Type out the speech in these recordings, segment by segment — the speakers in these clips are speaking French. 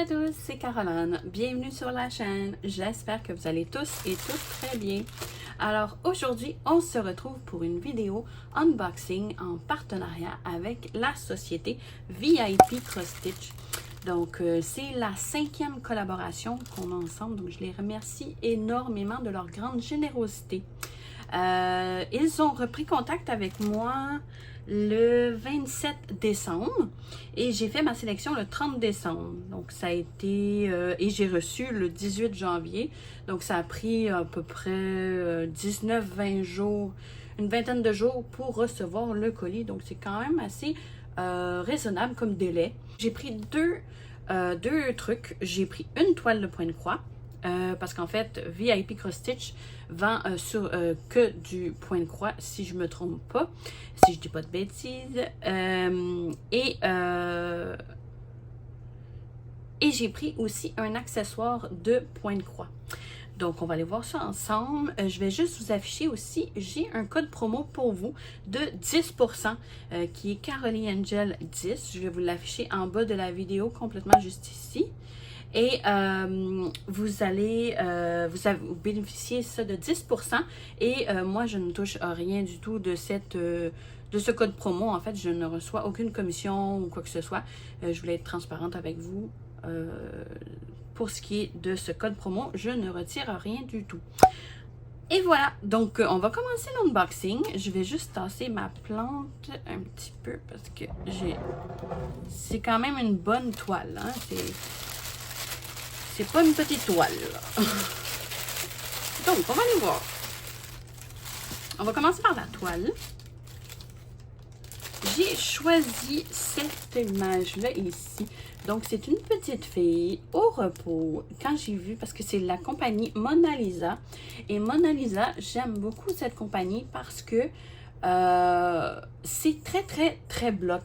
à tous, c'est Caroline. Bienvenue sur la chaîne. J'espère que vous allez tous et toutes très bien. Alors aujourd'hui, on se retrouve pour une vidéo unboxing en partenariat avec la société VIP Cross Stitch. Donc, c'est la 5e collaboration qu'on a ensemble. Donc, je les remercie énormément de leur grande générosité. Ils ont repris contact avec moi le 27 décembre et j'ai fait ma sélection le 30 décembre. Donc, ça a été... et j'ai reçu le 18 janvier. Donc, ça a pris à peu près 19-20 jours, une vingtaine de jours pour recevoir le colis. Donc, c'est quand même assez raisonnable comme délai. J'ai pris deux trucs. J'ai pris une toile de point de croix. Parce qu'en fait, VIP Cross Stitch vend que du point de croix, si je ne me trompe pas, si je dis pas de bêtises. Et j'ai pris aussi un accessoire de point de croix. Donc, on va aller voir ça ensemble. Je vais juste vous afficher aussi, j'ai un code promo pour vous de 10% qui est Caroline Angel 10. Je vais vous l'afficher en bas de la vidéo, complètement juste ici. Et vous allez vous bénéficier ça de 10%. Et moi, je ne touche à rien du tout de ce code promo. En fait, je ne reçois aucune commission ou quoi que ce soit. Je voulais être transparente avec vous. Pour ce qui est de ce code promo, je ne retire rien du tout. Et voilà, donc on va commencer l'unboxing. Je vais juste tasser ma plante un petit peu parce que c'est quand même une bonne toile. Hein? C'est pas une petite toile. Donc, on va aller voir. On va commencer par la toile. J'ai choisi cette image-là ici. Donc, c'est une petite fille au repos. Quand j'ai vu, parce que c'est la compagnie Mona Lisa. Et Mona Lisa, j'aime beaucoup cette compagnie parce que c'est très bloc.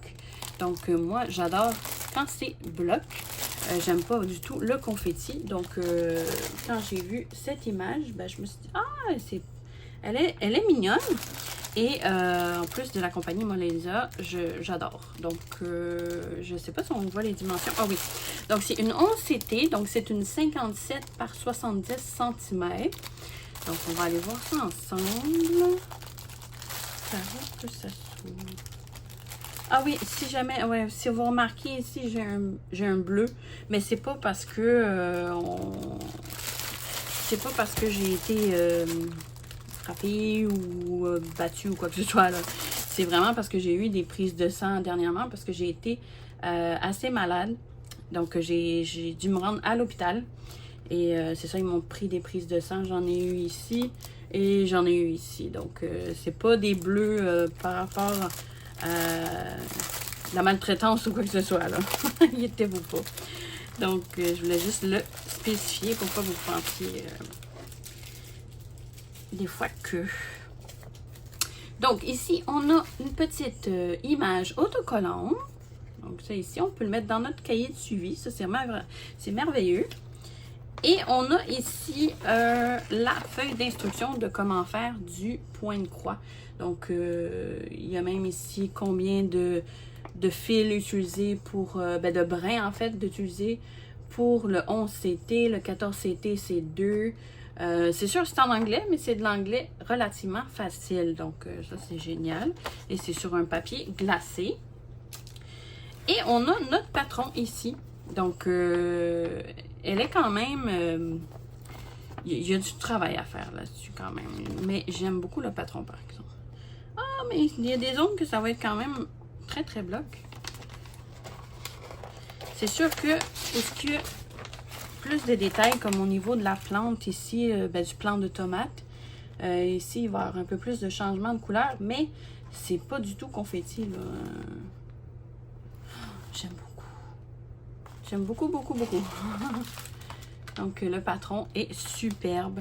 Donc, moi, j'adore quand c'est bloc. J'aime pas du tout le confetti. Donc, quand j'ai vu cette image, ben, je me suis dit, ah, elle est mignonne. Et en plus de la compagnie Mona Lisa, j'adore. Donc, je sais pas si on voit les dimensions. Ah oui. Donc, c'est une 11 CT. Donc, c'est une 57 par 70 cm. Donc, on va aller voir ça ensemble. Ça va que ça s'ouvre. Ah oui, si jamais, ouais, si vous remarquez ici, j'ai un bleu, mais c'est pas parce que c'est pas parce que j'ai été frappée ou battue ou quoi que ce soit là. C'est vraiment parce que j'ai eu des prises de sang dernièrement, parce que j'ai été assez malade. Donc j'ai dû me rendre à l'hôpital. Et c'est ça, ils m'ont pris des prises de sang. J'en ai eu ici et j'en ai eu ici. Donc c'est pas des bleus par rapport la maltraitance ou quoi que ce soit là. Inquiétez-vous pas. Donc je voulais juste le spécifier pour pas vous pensiez des fois que. Donc ici on a une petite image autocollante. Donc ça ici on peut le mettre dans notre cahier de suivi. Ça c'est merveilleux. Et on a ici la feuille d'instruction de comment faire du point de croix. Donc, il y a même ici combien de fils utilisés pour, de brins en fait, d'utiliser pour le 11 CT, le 14 CT, c'est 2. C'est sûr c'est en anglais, mais c'est de l'anglais relativement facile. Donc, ça c'est génial. Et c'est sur un papier glacé. Et on a notre patron ici. Donc, elle est quand même... il y a du travail à faire là-dessus quand même. Mais j'aime beaucoup le patron, par exemple. Ah, mais il y a des zones que ça va être quand même très bloc. C'est sûr que, est-ce qu'il y a plus de détails, comme au niveau de la plante ici, du plant de tomate, ici, il va y avoir un peu plus de changement de couleur, mais c'est pas du tout confetti, là. J'aime beaucoup. J'aime beaucoup. Donc, le patron est superbe.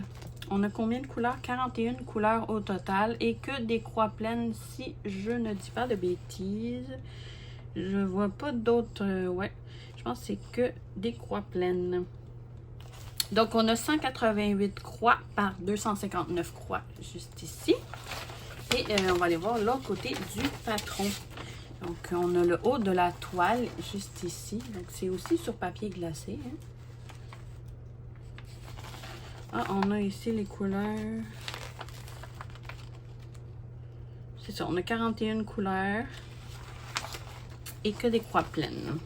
On a combien de couleurs? 41 couleurs au total et que des croix pleines, si je ne dis pas de bêtises. Je vois pas d'autres... ouais, je pense que c'est que des croix pleines. Donc, on a 188 croix par 259 croix juste ici. Et on va aller voir l'autre côté du patron. Donc, on a le haut de la toile juste ici. Donc, c'est aussi sur papier glacé. Hein. Ah, on a ici les couleurs. C'est ça, on a 41 couleurs et que des croix pleines.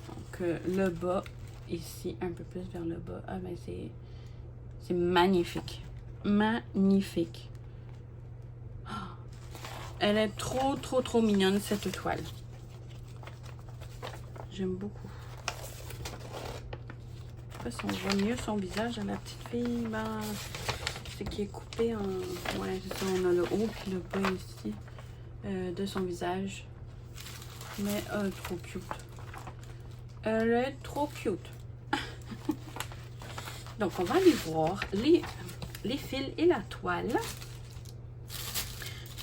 Donc, le bas, ici, un peu plus vers le bas. Ah, ben c'est magnifique. Magnifique. Oh, elle est trop mignonne, cette toile. J'aime beaucoup. Je sais pas si on voit mieux son visage à la petite fille. Ben, c'est qui est coupé en... Ouais, c'est ça, on a le haut puis le bas ici de son visage. Mais trop cute. Elle est trop cute. Donc, on va aller voir les fils et la toile.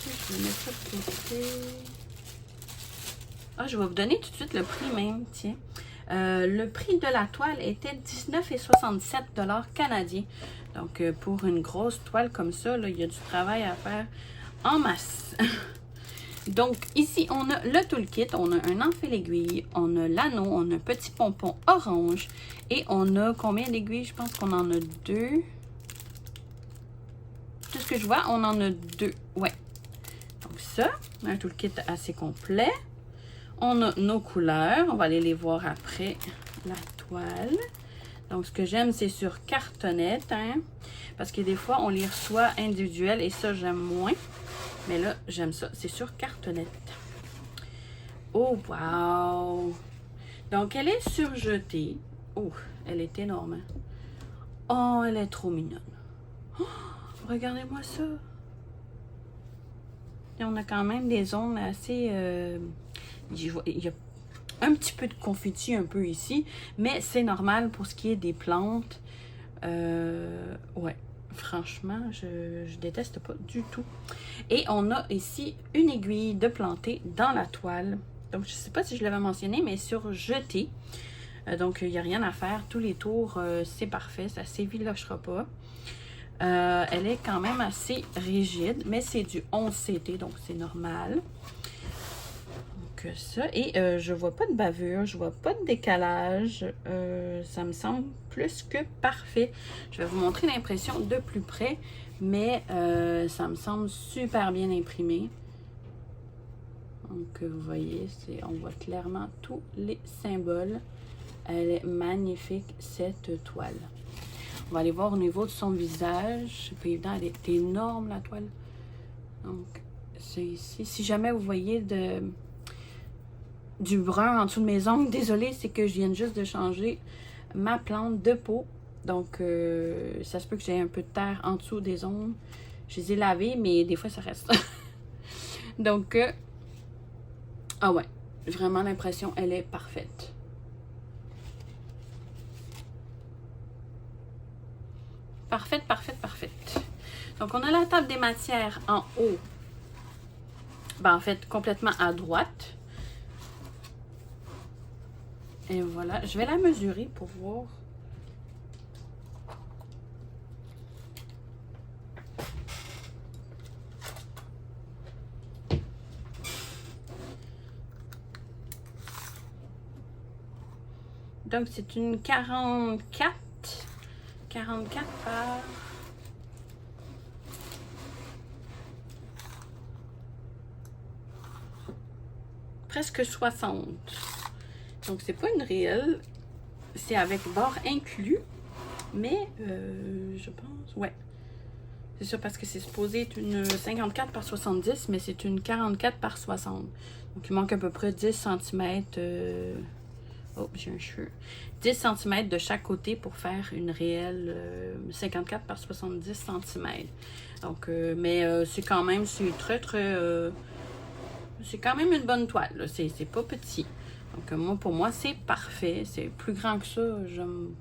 Je vais mettre ça de côté. Ah, je vais vous donner tout de suite le prix même, tiens. Le prix de la toile était 19,67 $ canadiens. Donc, pour une grosse toile comme ça, là, il y a du travail à faire en masse. Donc, ici, on a le toolkit, on a un enfil aiguille, on a l'anneau, on a un petit pompon orange et on a combien d'aiguilles? Je pense qu'on en a 2. Tout ce que je vois, on en a 2. Ouais. Donc, ça, un toolkit assez complet. On a nos couleurs. On va aller les voir après la toile. Donc, ce que j'aime, c'est sur cartonnette, hein, parce que des fois, on les reçoit individuels et ça, j'aime moins. Mais là, j'aime ça. C'est sur cartonnette. Oh, wow! Donc, elle est surjetée. Oh, elle est énorme. Oh, elle est trop mignonne. Oh, regardez-moi ça. Et on a quand même des zones assez... il y a un petit peu de confetti un peu ici, mais c'est normal pour ce qui est des plantes. Ouais. Franchement, je déteste pas du tout. Et on a ici une aiguille de planter dans la toile. Donc, je ne sais pas si je l'avais mentionné, mais sur jeté. Donc, il n'y a rien à faire. Tous les tours, c'est parfait. Ça ne s'évilochera pas. Elle est quand même assez rigide, mais c'est du 11 CT, donc c'est normal. Donc, ça. Et je vois pas de bavure, je vois pas de décalage. Ça me semble plus que parfait. Je vais vous montrer l'impression de plus près, mais ça me semble super bien imprimé. Donc, vous voyez, on voit clairement tous les symboles. Elle est magnifique, cette toile. On va aller voir au niveau de son visage. C'est pas évident, elle est énorme, la toile. Donc, c'est ici. Si jamais vous voyez du brun en dessous de mes ongles, désolée, c'est que je viens juste de changer ma plante de peau. Donc, ça se peut que j'ai un peu de terre en dessous des ongles. Je les ai lavés, mais des fois, ça reste. Donc, ah ouais, vraiment l'impression, elle est parfaite. Parfaite, parfaite, parfaite. Donc, on a la table des matières en haut. Ben, en fait, complètement à droite. Et voilà, je vais la mesurer pour voir. Donc, c'est une 44 par... presque 60. Donc, c'est pas une réelle. C'est avec bord inclus. Mais, je pense... Ouais. C'est ça, parce que c'est supposé être une 54 par 70, mais c'est une 44 par 60. Donc, il manque à peu près 10 cm... Oh, j'ai un cheveu. 10 cm de chaque côté pour faire une réelle 54 par 70 cm. Donc, mais c'est quand même, c'est très, c'est quand même une bonne toile. C'est pas petit. Donc, moi, pour moi, c'est parfait. C'est plus grand que ça, j'aime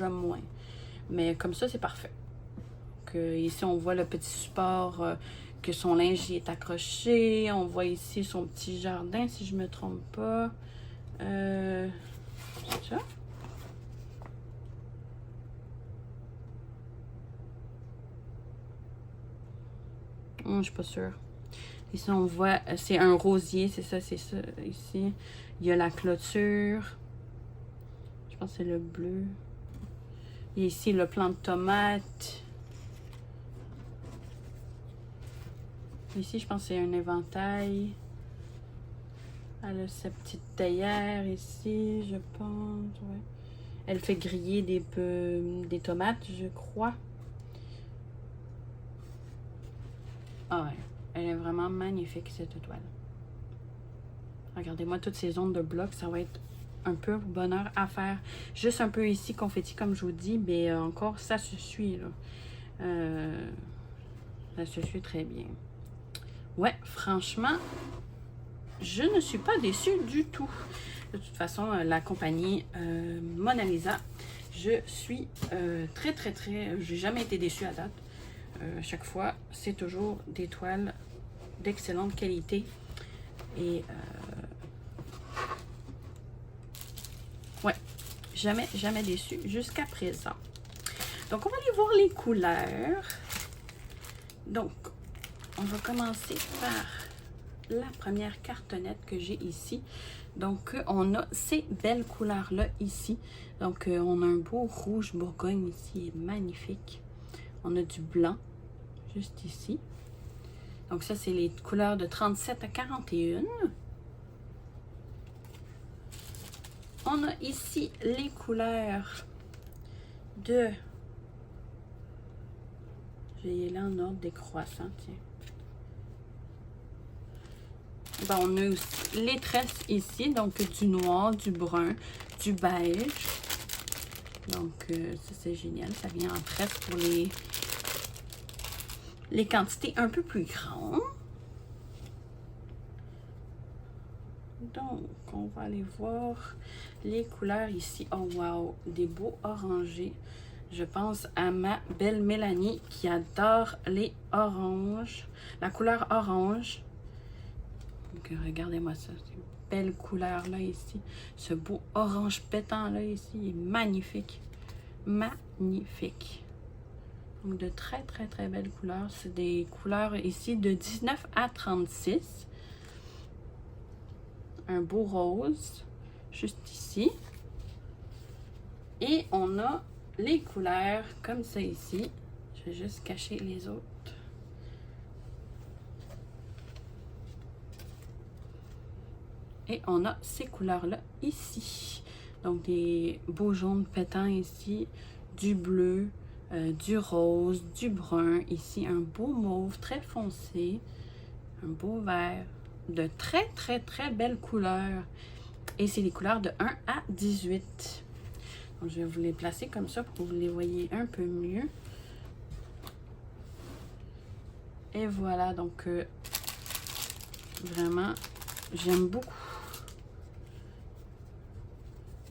moins. Mais comme ça, c'est parfait. Donc, ici, on voit le petit support que son linge y est accroché. On voit ici son petit jardin, si je me trompe pas. C'est ça. Je suis pas sûre. Ici, on voit, c'est un rosier, c'est ça, ici. Il y a la clôture. Je pense que c'est le bleu. Et ici, le plant de tomate. Ici, je pense que c'est un éventail. Elle a sa petite théière ici, je pense. Ouais. Elle fait griller des tomates, je crois. Ah ouais, elle est vraiment magnifique, cette étoile. Regardez-moi toutes ces zones de blocs, ça va être un peu bonheur à faire. Juste un peu ici, confetti, comme je vous dis, mais encore, ça se suit, là. Ça se suit très bien. Ouais, franchement, je ne suis pas déçue du tout. De toute façon, la compagnie Mona Lisa, je suis très, j'ai jamais été déçue à date. À chaque fois, c'est toujours des toiles d'excellente qualité. Et ouais, jamais déçue jusqu'à présent. Donc, on va aller voir les couleurs. Donc, on va commencer par la première cartonnette que j'ai ici. Donc, on a ces belles couleurs-là ici. Donc, on a un beau rouge bourgogne ici, magnifique. On a du blanc, juste ici. Donc, ça, c'est les couleurs de 37 à 41. On a ici les couleurs de... J'ai là en ordre décroissant, tiens. Bon, on a aussi les tresses ici, donc du noir, du brun, du beige. Donc, ça c'est génial. Ça vient en tresse pour les quantités un peu plus grandes. Donc, on va aller voir les couleurs ici. Oh, wow! Des beaux orangés. Je pense à ma belle Mélanie qui adore les oranges. La couleur orange. Donc, regardez-moi ça. Cette belle couleur là ici. Ce beau orange pétant là ici est magnifique. Magnifique. Donc, de très belles couleurs. C'est des couleurs ici de 19 à 36. Un beau rose. Juste ici. Et on a les couleurs comme ça ici. Je vais juste cacher les autres. Et on a ces couleurs-là ici. Donc, des beaux jaunes pétants ici, du bleu, du rose, du brun. Ici, un beau mauve très foncé, un beau vert. De très belles couleurs. Et c'est les couleurs de 1 à 18. Donc, je vais vous les placer comme ça pour que vous les voyez un peu mieux. Et voilà, donc, vraiment, j'aime beaucoup.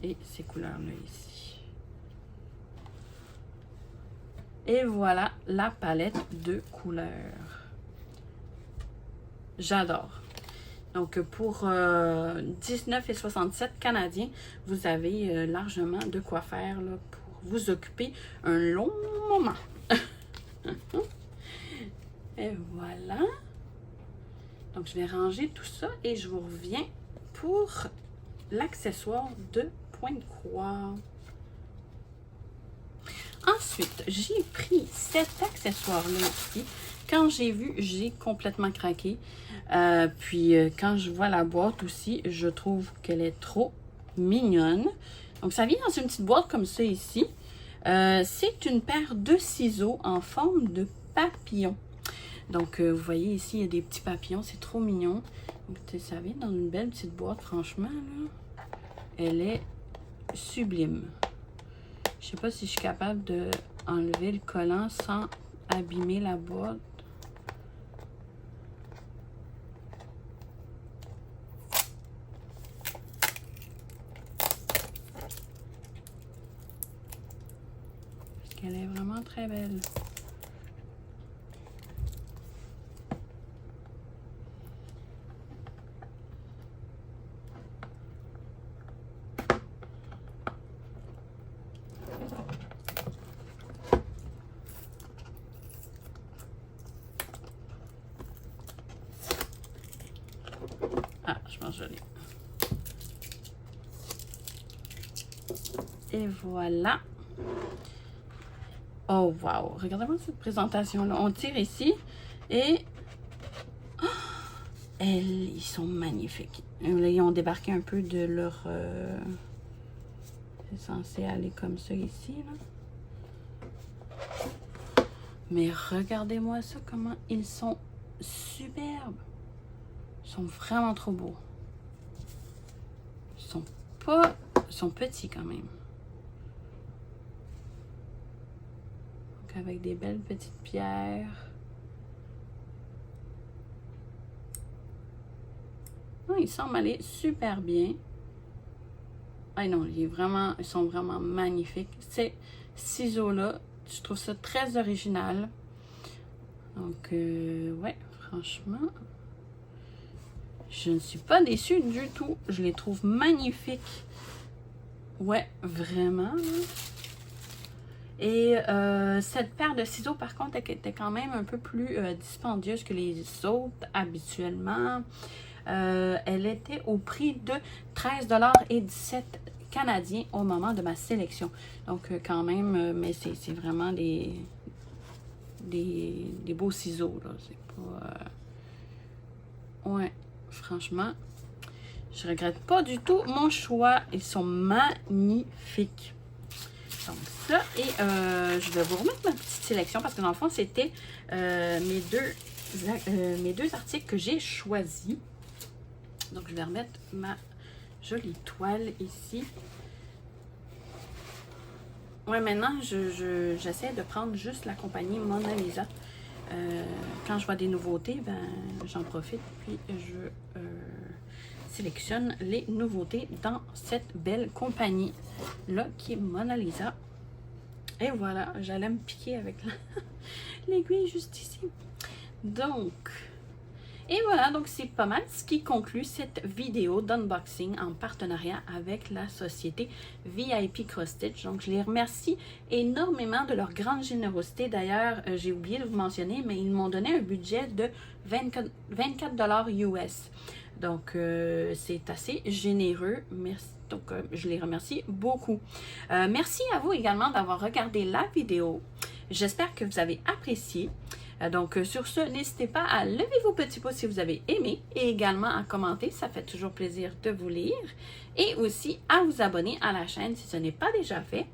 Et ces couleurs-là ici. Et voilà la palette de couleurs. J'adore. Donc, pour 19,67 canadiens, vous avez largement de quoi faire là, pour vous occuper un long moment. Et voilà. Donc, je vais ranger tout ça et je vous reviens pour l'accessoire de point de croix. Ensuite, j'ai pris cet accessoire-là ici. Quand j'ai vu, j'ai complètement craqué. Puis, quand je vois la boîte aussi, je trouve qu'elle est trop mignonne. Donc, ça vient dans une petite boîte comme ça ici. C'est une paire de ciseaux en forme de papillon. Donc, vous voyez ici, il y a des petits papillons. C'est trop mignon. Donc, ça vient dans une belle petite boîte, franchement, là. Elle est sublime. Je sais pas si je suis capable de enlever le collant sans abîmer la boîte. Parce qu'elle est vraiment très belle. super joli. Et voilà. Oh, wow! Regardez-moi cette présentation-là. On tire ici et... Oh, ils sont magnifiques. Là, ils ont débarqué un peu de leur... C'est censé aller comme ça ici, là. Mais regardez-moi ça, comment ils sont superbes. Ils sont vraiment trop beaux. Ils sont petits quand même. Donc avec des belles petites pierres. Oh, ils semblent aller super bien. Ah non, ils sont vraiment magnifiques. Ces ciseaux-là, je trouve ça très original. Donc, ouais, franchement, je ne suis pas déçue du tout. Je les trouve magnifiques. Ouais, vraiment. Et cette paire de ciseaux, par contre, elle était quand même un peu plus dispendieuse que les autres habituellement. Elle était au prix de 13,17 $ canadiens au moment de ma sélection. Donc, quand même, mais c'est vraiment des beaux ciseaux, là. C'est pas... Ouais, franchement, je regrette pas du tout mon choix. Ils sont magnifiques. Donc, ça, et je vais vous remettre ma petite sélection parce que dans le fond, c'était mes deux articles que j'ai choisis. Donc, je vais remettre ma jolie toile ici. Ouais, maintenant, j'essaie de prendre juste la compagnie Mona Lisa. Quand je vois des nouveautés, ben, j'en profite. Puis, je sélectionne les nouveautés dans cette belle compagnie-là qui est Mona Lisa. Et voilà, j'allais me piquer avec l'aiguille juste ici. Donc... Et voilà, donc c'est pas mal ce qui conclut cette vidéo d'unboxing en partenariat avec la société VIP Cross Stitch. Donc je les remercie énormément de leur grande générosité. D'ailleurs, j'ai oublié de vous mentionner, mais ils m'ont donné un budget de 24 $ US. Donc c'est assez généreux. Merci. Donc je les remercie beaucoup. Merci à vous également d'avoir regardé la vidéo. J'espère que vous avez apprécié. Donc, sur ce, n'hésitez pas à lever vos petits pouces si vous avez aimé et également à commenter, ça fait toujours plaisir de vous lire. Et aussi à vous abonner à la chaîne si ce n'est pas déjà fait.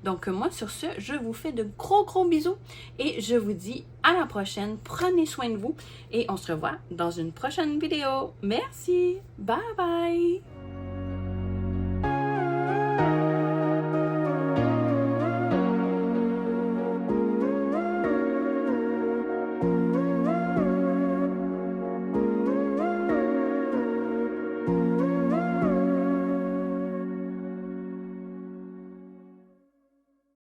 Donc, moi, sur ce, je vous fais de gros bisous et je vous dis à la prochaine. Prenez soin de vous et on se revoit dans une prochaine vidéo. Merci! Bye bye!